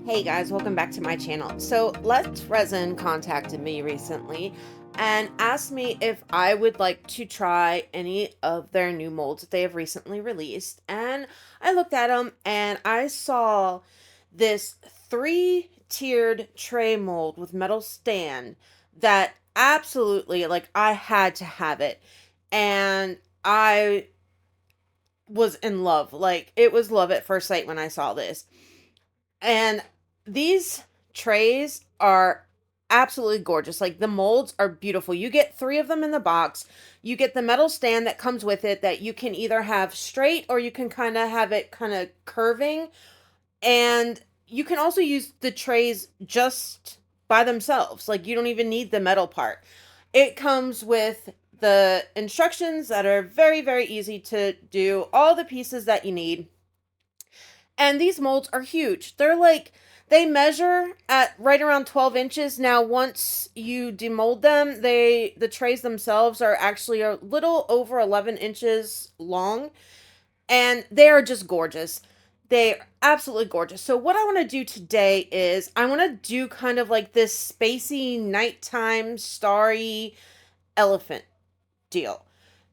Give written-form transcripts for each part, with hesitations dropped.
Hey guys, welcome back to my channel. So Let's Resin contacted me recently and asked me if I would like to try any of their new molds that they have recently released. And I looked at them and I saw this three-tiered tray mold with metal stand that absolutely, like, I had to have it. And I was in love. Like, it was love at first sight when I saw this. And these trays are absolutely gorgeous. Like, the molds are beautiful. You get three of them in the box. You get the metal stand that comes with it that you can either have straight or you can kind of have it kind of curving. And you can also use the trays just by themselves. Like, you don't even need the metal part. It comes with the instructions that are very, very easy to do, all the pieces that you need. And these molds are huge. They measure at right around 12 inches. Now, once you demold them, the trays themselves are actually a little over 11 inches long, and they are just gorgeous. They're absolutely gorgeous. So what I want to do today is I want to do kind of like this spacey nighttime starry elephant deal.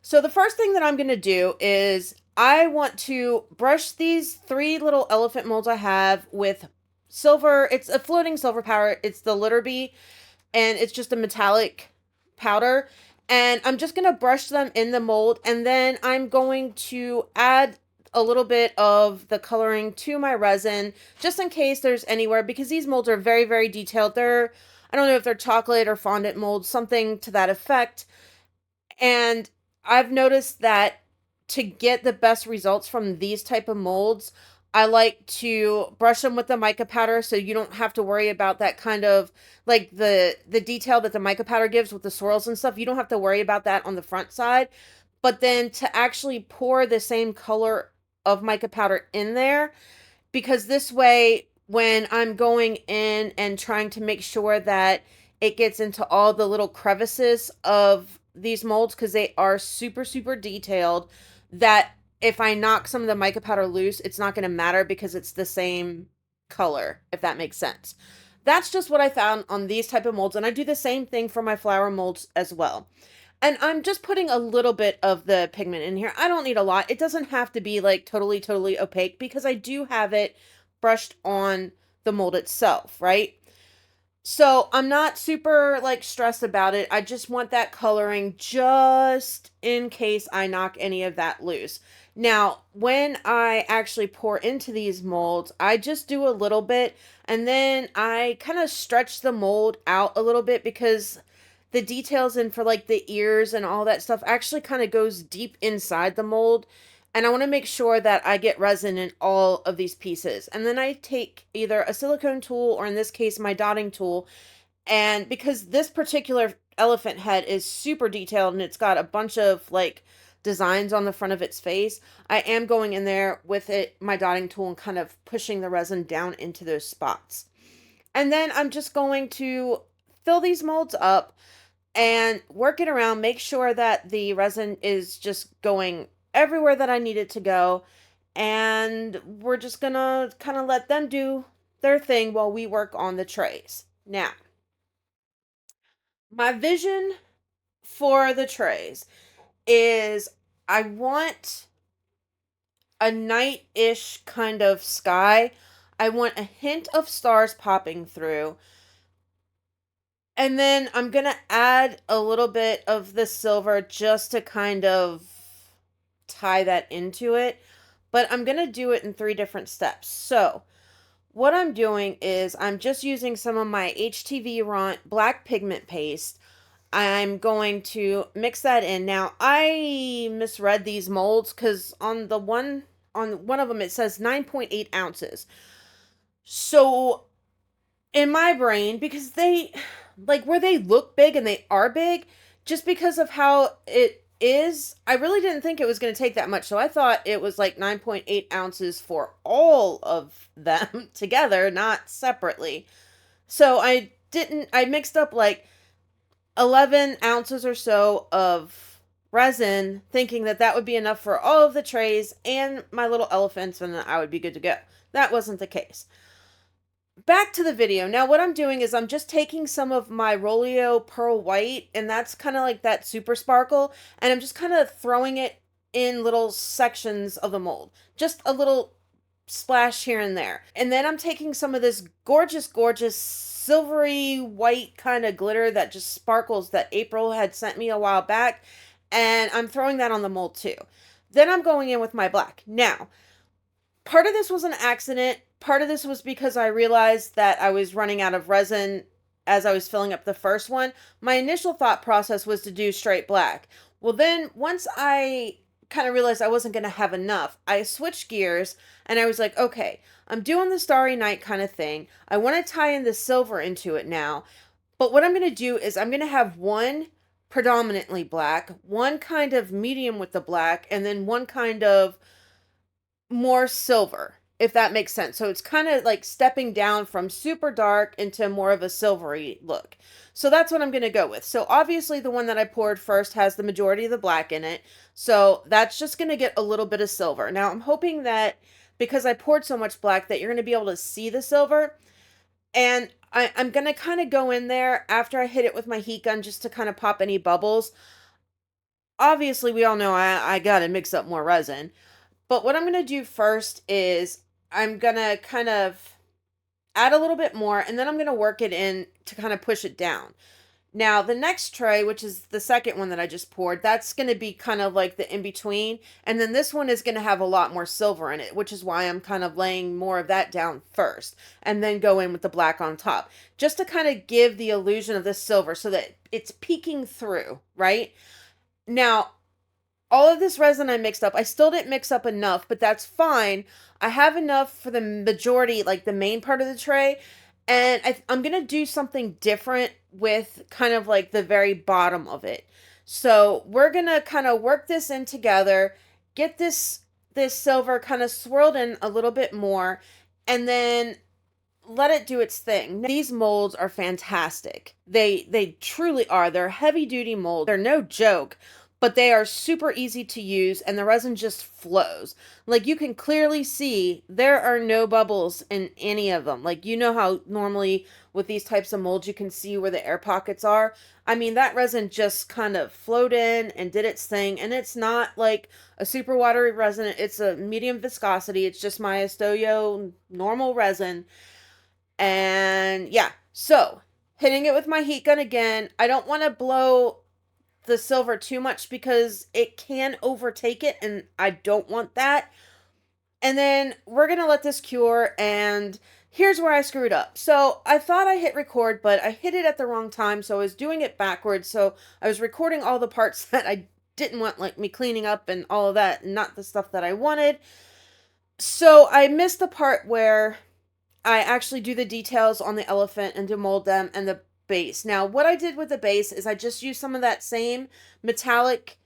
So the first thing that I'm going to do is I want to brush these three little elephant molds I have with silver. It's a floating silver powder. It's the Litterby, and it's just a metallic powder. And I'm just going to brush them in the mold, and then I'm going to add a little bit of the coloring to my resin, just in case there's anywhere, because these molds are very, very detailed. I don't know if they're chocolate or fondant molds, something to that effect. And I've noticed that to get the best results from these type of molds, I like to brush them with the mica powder so you don't have to worry about that kind of like the detail that the mica powder gives with the swirls and stuff. You don't have to worry about that on the front side. But then to actually pour the same color of mica powder in there, because this way when I'm going in and trying to make sure that it gets into all the little crevices of these molds, because they are super, super detailed, that if I knock some of the mica powder loose, it's not going to matter because it's the same color, if that makes sense. That's just what I found on these type of molds, and I do the same thing for my flower molds as well. And I'm just putting a little bit of the pigment in here. I don't need a lot. It doesn't have to be like totally, totally opaque because I do have it brushed on the mold itself, right? So I'm not super like stressed about it. I just want that coloring just in case I knock any of that loose. Now, when I actually pour into these molds, I just do a little bit and then I kind of stretch the mold out a little bit because the details in for like the ears and all that stuff actually kind of goes deep inside the mold. And I want to make sure that I get resin in all of these pieces. And then I take either a silicone tool or in this case, my dotting tool. And because this particular elephant head is super detailed and it's got a bunch of like designs on the front of its face, I am going in there with my dotting tool and kind of pushing the resin down into those spots. And then I'm just going to fill these molds up and work it around, make sure that the resin is just going everywhere that I need it to go. And we're just gonna kind of let them do their thing while we work on the trays. Now, my vision for the trays is I want a night-ish kind of sky. I want a hint of stars popping through. And then I'm going to add a little bit of the silver just to kind of tie that into it. But I'm going to do it in three different steps. So what I'm doing is I'm just using some of my HTV Ront black pigment paste. I'm going to mix that in. Now, I misread these molds because on one of them it says 9.8 ounces. So in my brain, because they like where they look big and they are big, just because of how it is, I really didn't think it was going to take that much. So I thought it was like 9.8 ounces for all of them together, not separately. So I mixed up like 11 ounces or so of resin, thinking that that would be enough for all of the trays and my little elephants and I would be good to go. That wasn't the case. back to the video. Now what I'm doing is I'm just taking some of my Rolio Pearl White, and that's kind of like that super sparkle, and I'm just kind of throwing it in little sections of the mold. Just a little splash here and there. And then I'm taking some of this gorgeous, gorgeous silvery white kind of glitter that just sparkles that April had sent me a while back, and I'm throwing that on the mold too. Then I'm going in with my black. Now, part of this was an accident. Part of this was because I realized that I was running out of resin as I was filling up the first one. My initial thought process was to do straight black. Well, then once I kind of realized I wasn't going to have enough, I switched gears and I was like, okay, I'm doing the Starry Night kind of thing. I want to tie in the silver into it now. But what I'm going to do is I'm going to have one predominantly black, one kind of medium with the black, and then one kind of more silver, if that makes sense. So it's kind of like stepping down from super dark into more of a silvery look. So that's what I'm going to go with. So obviously the one that I poured first has the majority of the black in it. So that's just going to get a little bit of silver. Now I'm hoping that because I poured so much black that you're going to be able to see the silver. And I'm going to kind of go in there after I hit it with my heat gun just to kind of pop any bubbles. Obviously, we all know I got to mix up more resin. But what I'm going to do first is I'm going to kind of add a little bit more, and then I'm going to work it in to kind of push it down. Now, the next tray, which is the second one that I just poured, that's going to be kind of like the in-between. And then this one is going to have a lot more silver in it, which is why I'm kind of laying more of that down first and then go in with the black on top. Just to kind of give the illusion of this silver so that it's peeking through, right? Now, all of this resin I mixed up. I still didn't mix up enough, but that's fine. I have enough for the majority, like the main part of the tray. And I'm going to do something different with kind of like the very bottom of it. So we're going to kind of work this in together, get this silver kind of swirled in a little bit more, and then let it do its thing. These molds are fantastic. They truly are. They're heavy duty molds. They're no joke, but they are super easy to use and the resin just flows. Like you can clearly see there are no bubbles in any of them. Like you know how normally with these types of molds you can see where the air pockets are. I mean, that resin just kind of flowed in and did its thing, and it's not like a super watery resin. It's a medium viscosity. It's just my ISTOYO normal resin. And yeah, so hitting it with my heat gun again. I don't want to blow the silver too much because it can overtake it, and I don't want that. And then we're going to let this cure, and here's where I screwed up. So I thought I hit record, but I hit it at the wrong time, so I was doing it backwards. So I was recording all the parts that I didn't want, like me cleaning up and all of that, and not the stuff that I wanted. So I missed the part where I actually do the details on the elephant and demold them and the base. Now, what I did with the base is I just used some of that same metallic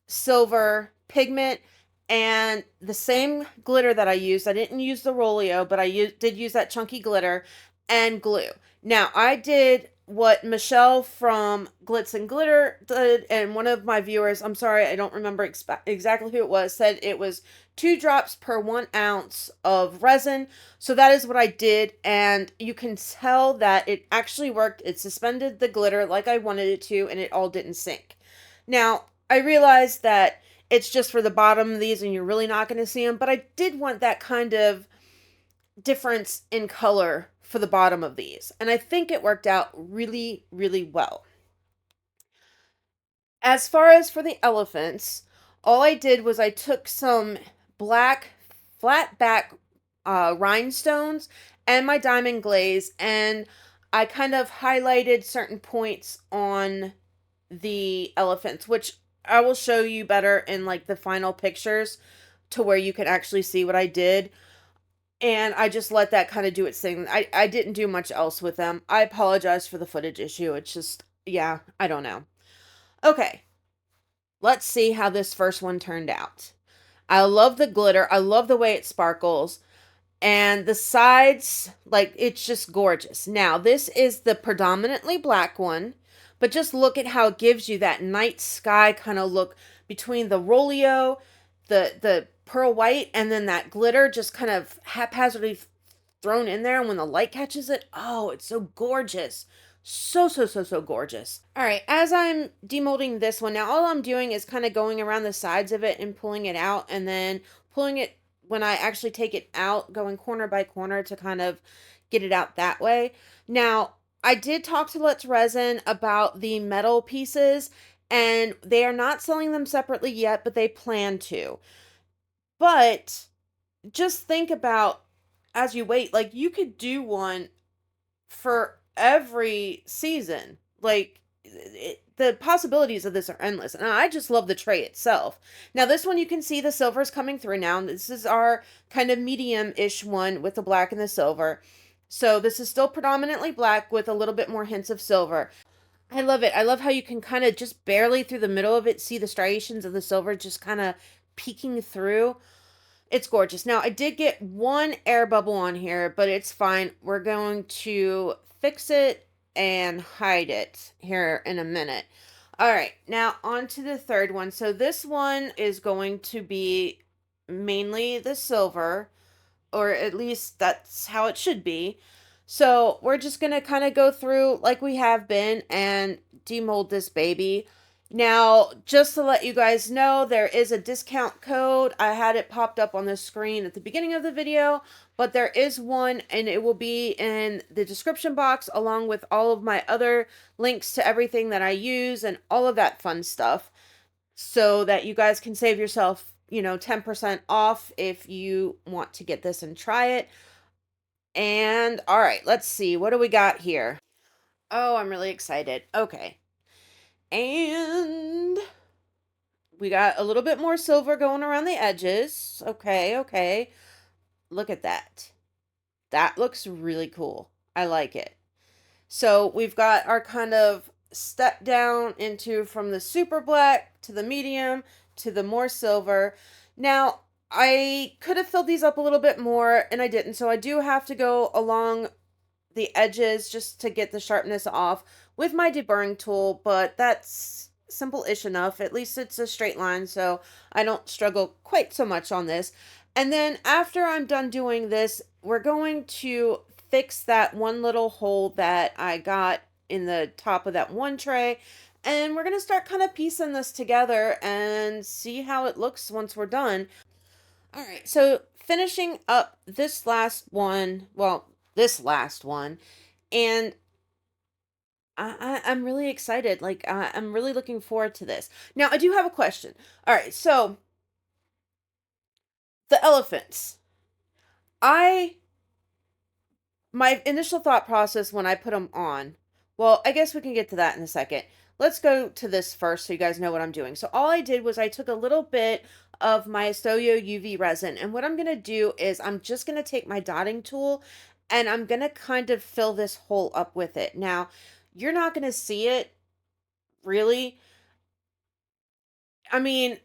silver pigment and the same glitter that I used. I didn't use the Rolio, but did use that chunky glitter and glue. Now, I did what Michelle from Glitz and Glitter did, and one of my viewers, I'm sorry, I don't remember exactly who it was, said it was 2 drops per 1 ounce of resin. So that is what I did, and you can tell that it actually worked. It suspended the glitter like I wanted it to, and it all didn't sink. Now, I realized that it's just for the bottom of these and you're really not going to see them, but I did want that kind of difference in color for the bottom of these, and I think it worked out really, really well. As far as for the elephants, all I did was I took some black flat back rhinestones and my diamond glaze, and I kind of highlighted certain points on the elephants, which I will show you better in like the final pictures to where you can actually see what I did. And I just let that kind of do its thing. I didn't do much else with them. I apologize for the footage issue. It's just, yeah, I don't know. Okay, let's see how this first one turned out. I love the glitter. I love the way it sparkles. And the sides, like, it's just gorgeous. Now, this is the predominantly black one. But just look at how it gives you that night sky kind of look between the Rolio, the pearl white, and then that glitter just kind of haphazardly thrown in there, and when the light catches it, oh, it's so gorgeous. So, so, so, so gorgeous. All right, as I'm demolding this one, now all I'm doing is kind of going around the sides of it and pulling it out, and then pulling it when I actually take it out, going corner by corner to kind of get it out that way. Now, I did talk to Let's Resin about the metal pieces, and they are not selling them separately yet, but they plan to. But just think about, as you wait, like you could do one for every season. Like the possibilities of this are endless. And I just love the tray itself. Now, this one you can see the silver's coming through now. This is our kind of medium-ish one with the black and the silver. So this is still predominantly black with a little bit more hints of silver. I love it. I love how you can kind of just barely through the middle of it see the striations of the silver just kind of peeking through. It's gorgeous. Now, I did get one air bubble on here, but it's fine. We're going to fix it and hide it here in a minute. All right, now on to the third one. So this one is going to be mainly the silver, or at least that's how it should be. So we're just going to kind of go through like we have been and demold this baby. Now, just to let you guys know, there is a discount code. I had it popped up on the screen at the beginning of the video, but there is one, and it will be in the description box along with all of my other links to everything that I use and all of that fun stuff, so that you guys can save yourself, 10% off if you want to get this and try it. And all right, let's see. What do we got here? Oh, I'm really excited. Okay. And we got a little bit more silver going around the edges. Okay, okay. Look at that. That looks really cool. I like it. So we've got our kind of step down into from the super black to the medium to the more silver. Now, I could have filled these up a little bit more and I didn't. So I do have to go along the edges just to get the sharpness off with my deburring tool, but that's simple-ish enough. At least it's a straight line, so I don't struggle quite so much on this. And then after I'm done doing this, we're going to fix that one little hole that I got in the top of that one tray. And we're going to start kind of piecing this together and see how it looks once we're done. All right, so finishing up this last one, well, this last one, and I'm really excited. Like, I'm really looking forward to this. Now, I do have a question. All right, so the elephants. I My initial thought process when I put them on, well, I guess we can get to that in a second. Let's go to this first so you guys know what I'm doing. So all I did was I took a little bit of my ISTOYO UV resin, and what I'm going to do is I'm just going to take my dotting tool and I'm going to kind of fill this hole up with it. Now, you're not going to see it really. I mean,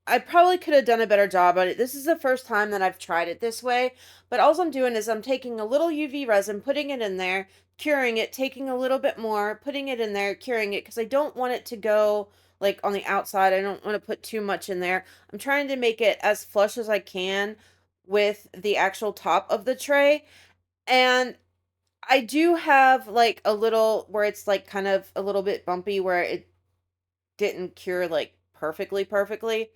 I probably could have done a better job on it. This is the first time that I've tried it this way, but all I'm doing is I'm taking a little UV resin, putting it in there, curing it, taking a little bit more, putting it in there, curing it, because I don't want it to go like on the outside. I don't want to put too much in there. I'm trying to make it as flush as I can with the actual top of the tray. And I do have like a little where it's like kind of a little bit bumpy where it didn't cure like perfectly.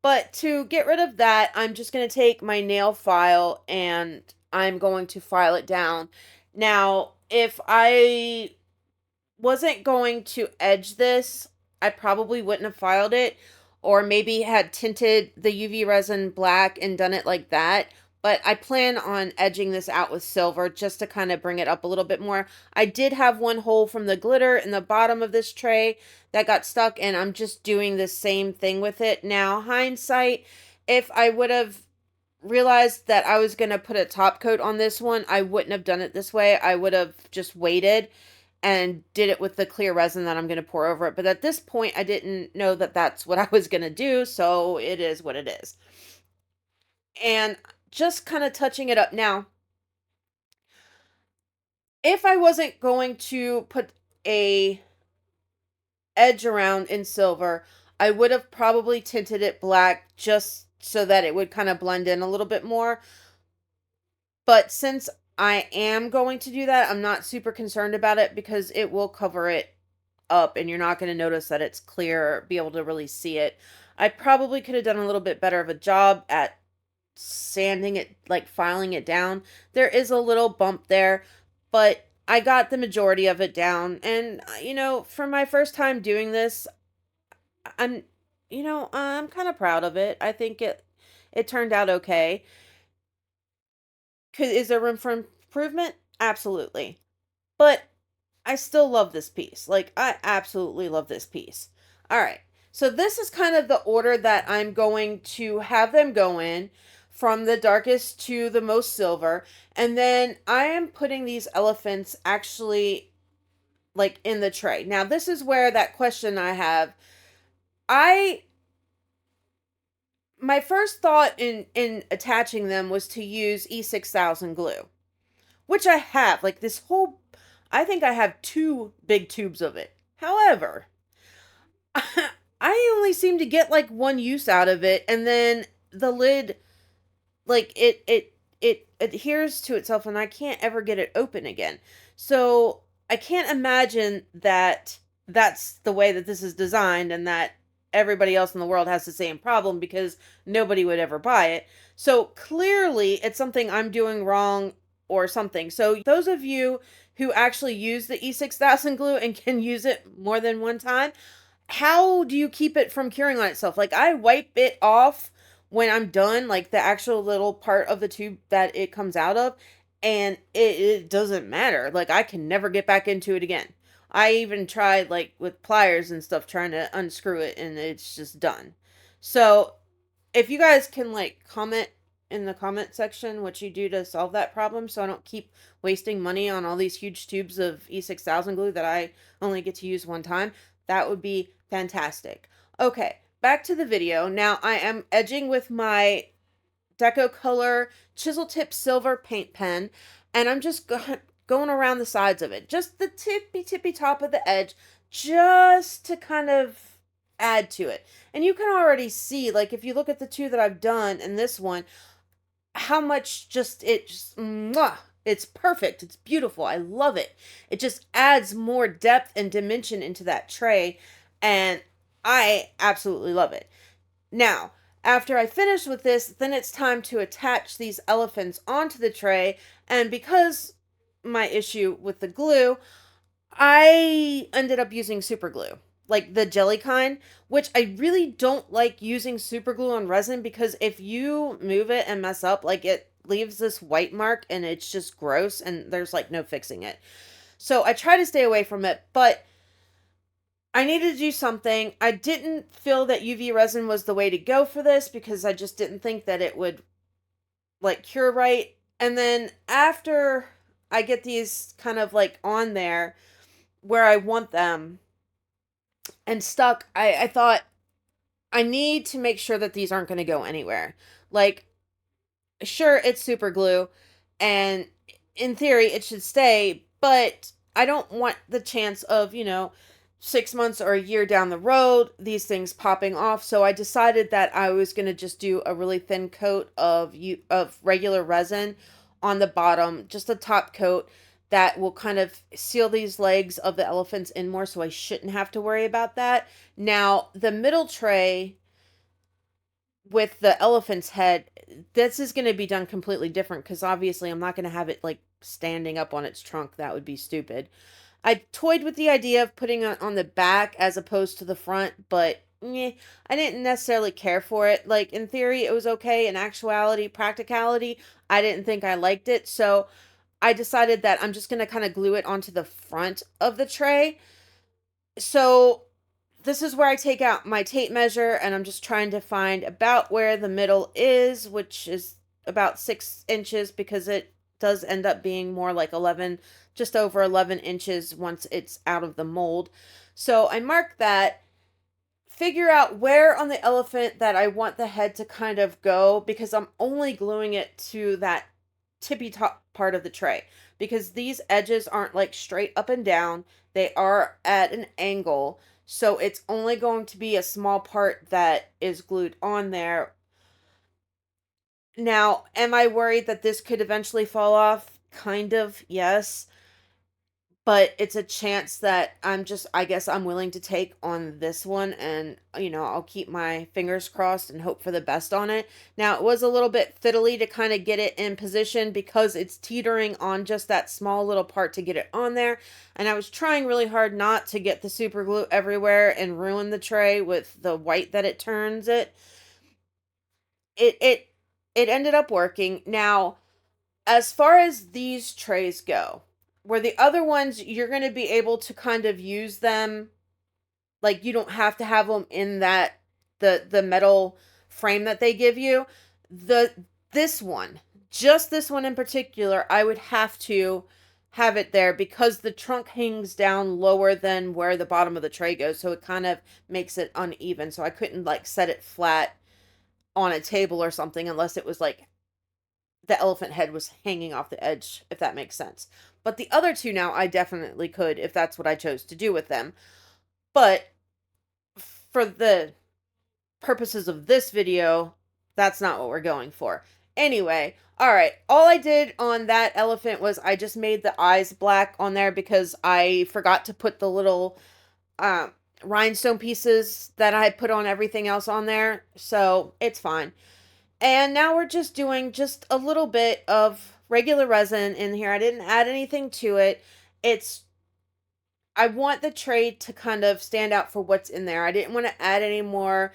But to get rid of that, I'm just going to take my nail file and I'm going to file it down. Now, if I wasn't going to edge this, I probably wouldn't have filed it, or maybe had tinted the UV resin black and done it like that. But I plan on edging this out with silver just to kind of bring it up a little bit more. I did have one hole from the glitter in the bottom of this tray that got stuck, and I'm just doing the same thing with it. Now, hindsight, if I would have realized that I was going to put a top coat on this one, I wouldn't have done it this way. I would have just waited and did it with the clear resin that I'm going to pour over it. But at this point, I didn't know that that's what I was going to do, so it is what it is. And just kind of touching it up now. If I wasn't going to put a edge around in silver, I would have probably tinted it black just so that it would kind of blend in a little bit more. But since I am going to do that, I'm not super concerned about it because it will cover it up and you're not going to notice that it's clear or be able to really see it. I probably could have done a little bit better of a job at sanding it, like filing it down. There is a little bump there, but I got the majority of it down. And, for my first time doing this, I'm, I'm kind of proud of it. I think it turned out okay. Is there room for improvement? Absolutely. But I still love this piece. Like, I absolutely love this piece. All right. So this is kind of the order that I'm going to have them go in, from the darkest to the most silver. And then I am putting these elephants actually like in the tray. Now, this is where that question I have. I My first thought in attaching them was to use E6000 glue, which I have. Like this whole, I think I have 2 big tubes of it. However, I only seem to get like one use out of it, and then the lid, like it adheres to itself, and I can't ever get it open again. So I can't imagine that that's the way that this is designed, and that everybody else in the world has the same problem, because nobody would ever buy it. So clearly, it's something I'm doing wrong or something. So those of you who actually use the E6000 glue and can use it more than one time, how do you keep it from curing on itself? Like, I wipe it off when I'm done, like the actual little part of the tube that it comes out of, and it doesn't matter. Like, I can never get back into it again. I even tried, like, with pliers and stuff, trying to unscrew it, and it's just done. So, if you guys can, like, comment in the comment section what you do to solve that problem, so I don't keep wasting money on all these huge tubes of E6000 glue that I only get to use one time, that would be fantastic. Okay, back to the video. Now I am edging with my Deco Color Chisel Tip Silver paint pen, and I'm just going around the sides of it, just the tippy top of the edge, just to kind of add to it. And you can already see, like, if you look at the 2 that I've done and this one, how much mwah, it's perfect. It's beautiful. I love it. It just adds more depth and dimension into that tray, and I absolutely love it. Now, after I finish with this, then it's time to attach these elephants onto the tray, and because my issue with the glue, I ended up using super glue, like the jelly kind, which I really don't like using super glue on resin, because if you move it and mess up, like, it leaves this white mark and it's just gross, and there's like no fixing it. So I try to stay away from it, but I needed to do something. I didn't feel that UV resin was the way to go for this, because I just didn't think that it would, like, cure right. And then after I get these kind of like on there where I want them and stuck, I thought I need to make sure that these aren't going to go anywhere. Like, sure, it's super glue, and in theory it should stay, but I don't want the chance of, 6 months or a year down the road, these things popping off. So I decided that I was going to just do a really thin coat of regular resin on the bottom, just a top coat that will kind of seal these legs of the elephants in more, so I shouldn't have to worry about that. Now, the middle tray with the elephant's head, this is going to be done completely different, because obviously I'm not going to have it like standing up on its trunk. That would be stupid. I toyed with the idea of putting it on the back as opposed to the front, but I didn't necessarily care for it. Like, in theory, it was okay. In actuality, practicality, I didn't think I liked it. So I decided that I'm just going to kind of glue it onto the front of the tray. So this is where I take out my tape measure, and I'm just trying to find about where the middle is, which is about 6 inches, because it does end up being more like 11, just over 11 inches once it's out of the mold. So I mark that, figure out where on the elephant that I want the head to kind of go, because I'm only gluing it to that tippy top part of the tray, because these edges aren't like straight up and down, they are at an angle. So it's only going to be a small part that is glued on there. Now, am I worried that this could eventually fall off? Kind of, yes. But it's a chance that I guess I'm willing to take on this one, and, I'll keep my fingers crossed and hope for the best on it. Now, it was a little bit fiddly to kind of get it in position because it's teetering on just that small little part to get it on there. And I was trying really hard not to get the super glue everywhere and ruin the tray with the white that it turns it. It ended up working. Now, as far as these trays go, where the other ones you're going to be able to kind of use them, like you don't have to have them in that the metal frame that they give you. The this one, just this one in particular, I would have to have it there because the trunk hangs down lower than where the bottom of the tray goes, so it kind of makes it uneven. So I couldn't like set it flat on a table or something unless it was like the elephant head was hanging off the edge, if that makes sense. But the other two now, I definitely could if that's what I chose to do with them. But for the purposes of this video, that's not what we're going for. Anyway, all right. All I did on that elephant was I just made the eyes black on there because I forgot to put the little rhinestone pieces that I put on everything else on there. So it's fine. And now we're just doing just a little bit of regular resin in here. I didn't add anything to it. I want the tray to kind of stand out for what's in there. I didn't want to add any more,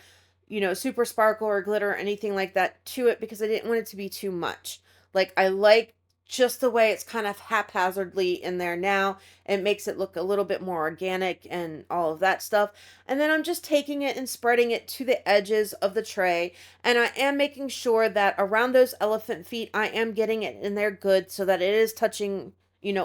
super sparkle or glitter or anything like that to it because I didn't want it to be too much. Like, I like just the way it's kind of haphazardly in there now. It makes it look a little bit more organic and all of that stuff. And then I'm just taking it and spreading it to the edges of the tray. And I am making sure that around those elephant feet, I am getting it in there good so that it is touching,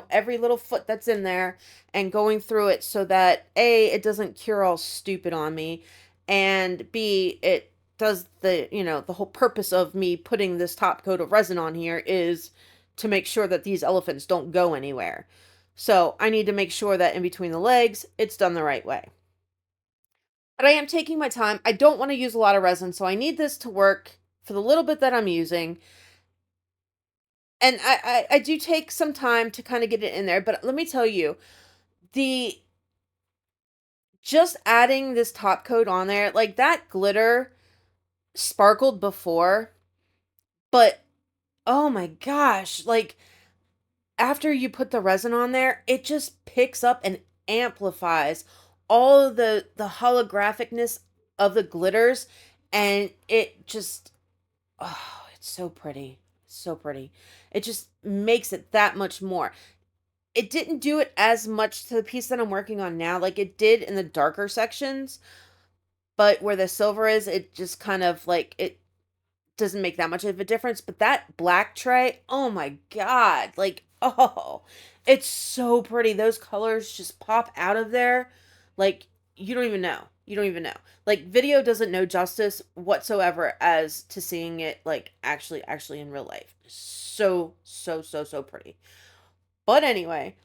every little foot that's in there and going through it so that A, it doesn't cure all stupid on me, and B, it does the whole purpose of me putting this top coat of resin on here is to make sure that these elephants don't go anywhere. So I need to make sure that in between the legs, it's done the right way. But I am taking my time. I don't want to use a lot of resin, so I need this to work for the little bit that I'm using. And I do take some time to kind of get it in there, but let me tell you, the just adding this top coat on there, like that glitter sparkled before, but oh my gosh, like after you put the resin on there, it just picks up and amplifies all of the holographicness of the glitters, and it just, oh, it's so pretty. So pretty. It just makes it that much more. It didn't do it as much to the piece that I'm working on now, like it did in the darker sections, but where the silver is, it just kind of like it doesn't make that much of a difference. But that black tray, oh my God, like, oh, it's so pretty. Those colors just pop out of there. Like, you don't even know. You don't even know. Like, video doesn't know justice whatsoever as to seeing it, like, actually in real life. So, so, so, so pretty. But anyway,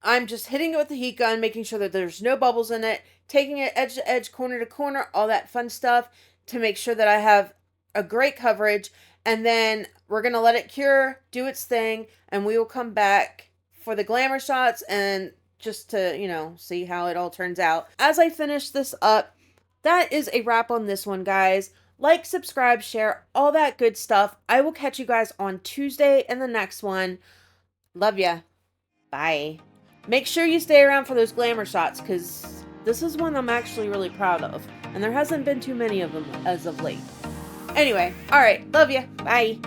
I'm just hitting it with the heat gun, making sure that there's no bubbles in it, taking it edge to edge, corner to corner, all that fun stuff to make sure that I have a great coverage. And then we're going to let it cure, do its thing, and we will come back for the glamour shots and just to, see how it all turns out. As I finish this up, that is a wrap on this one, guys. Like, subscribe, share, all that good stuff. I will catch you guys on Tuesday in the next one. Love ya. Bye. Make sure you stay around for those glamour shots, because this is one I'm actually really proud of. And there hasn't been too many of them as of late. Anyway, alright, love ya. Bye.